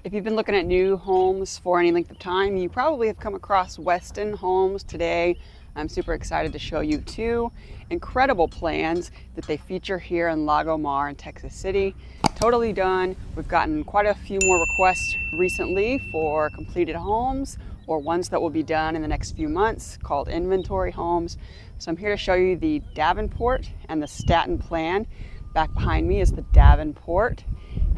If you've been looking at new homes for any length of time, you probably have come across Westin Homes. Today, I'm super excited to show you two incredible plans that they feature here in Lago Mar in Texas City. Totally done. We've gotten quite a few more requests recently for completed homes or ones that will be done in the next few months called inventory homes. So I'm here to show you the Davenport and the Staten plan. Back behind me is the Davenport,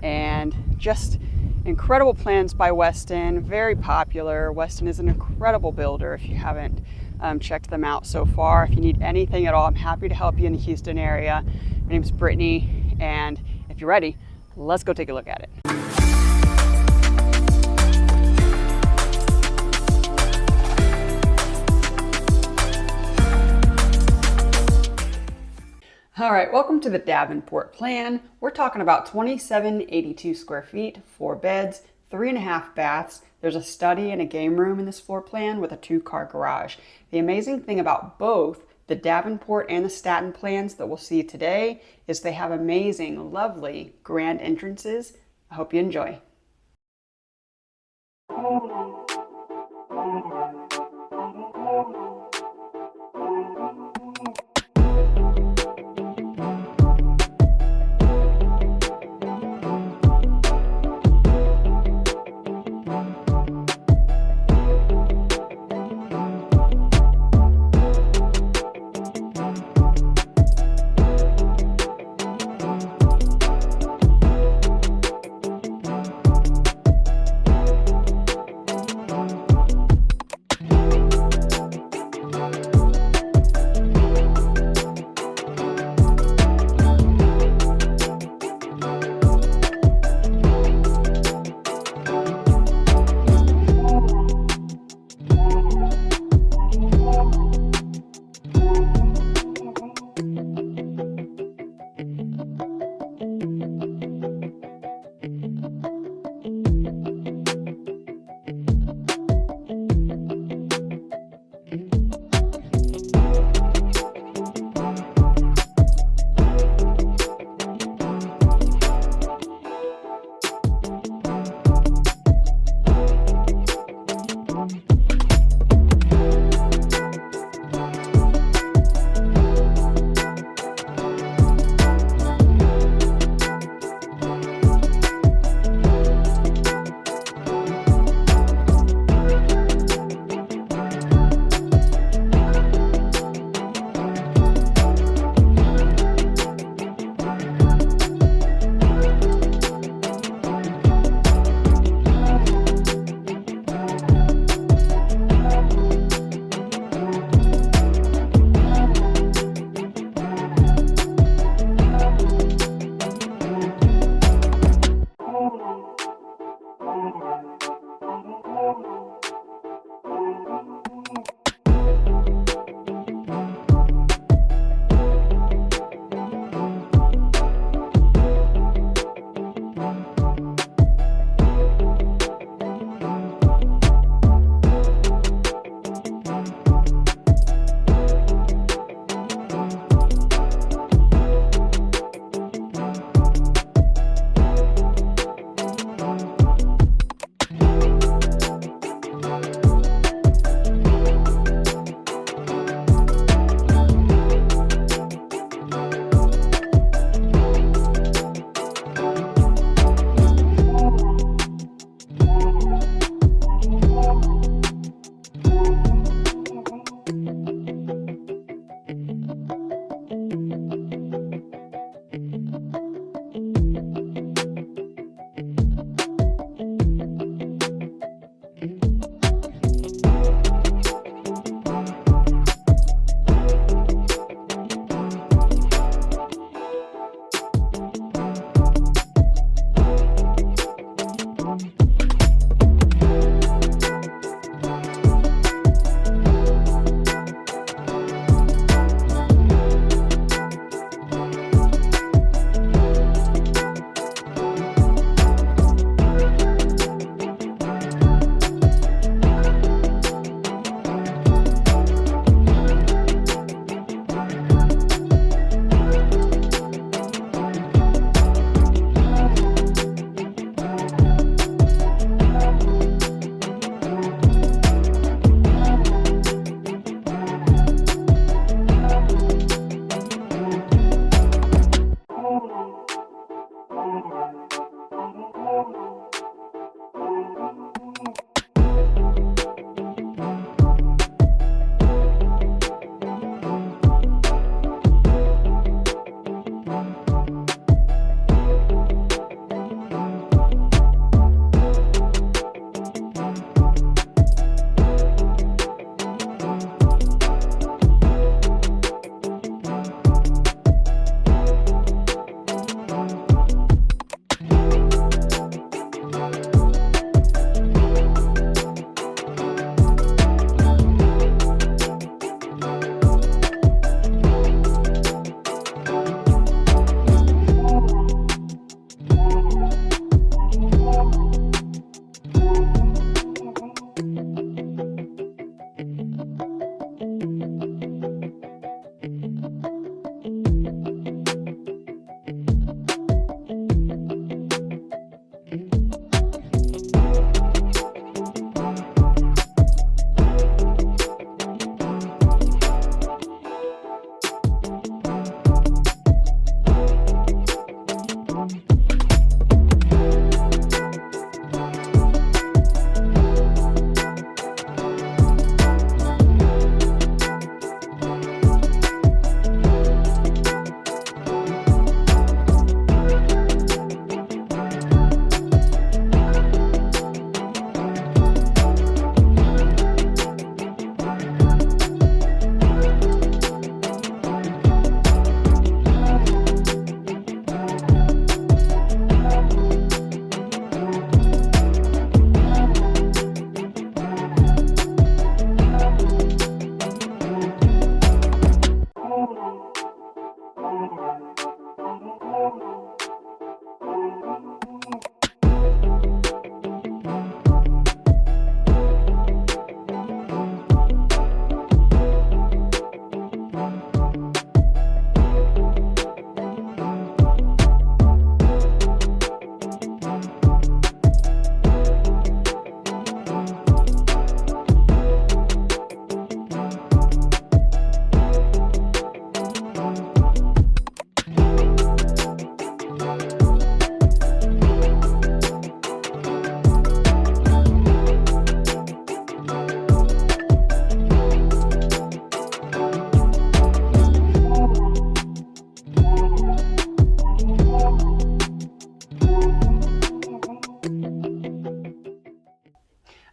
and just incredible plans by Westin, very popular. Westin is an incredible builder if you haven't checked them out so far. If you need anything at all, I'm happy to help you in the Houston area. My name's Brittany, and if you're ready, let's go take a look at it. All right, welcome to the Davenport plan. We're talking about 2782 square feet, 4 beds, 3.5 baths. There's a study and a game room in this floor plan with a 2-car garage. The amazing thing about both the Davenport and the Staten plans that we'll see today is they have amazing, lovely, grand entrances. I hope you enjoy.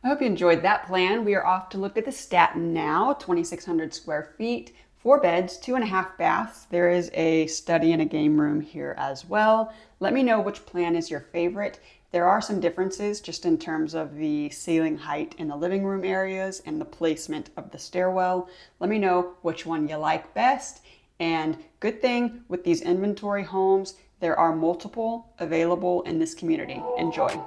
I hope you enjoyed that plan. We are off to look at the Staten now, 2,600 square feet, 4 beds, 2.5 baths. There is a study and a game room here as well. Let me know which plan is your favorite. There are some differences just in terms of the ceiling height in the living room areas and the placement of the stairwell. Let me know which one you like best. And good thing with these inventory homes, there are multiple available in this community. Enjoy.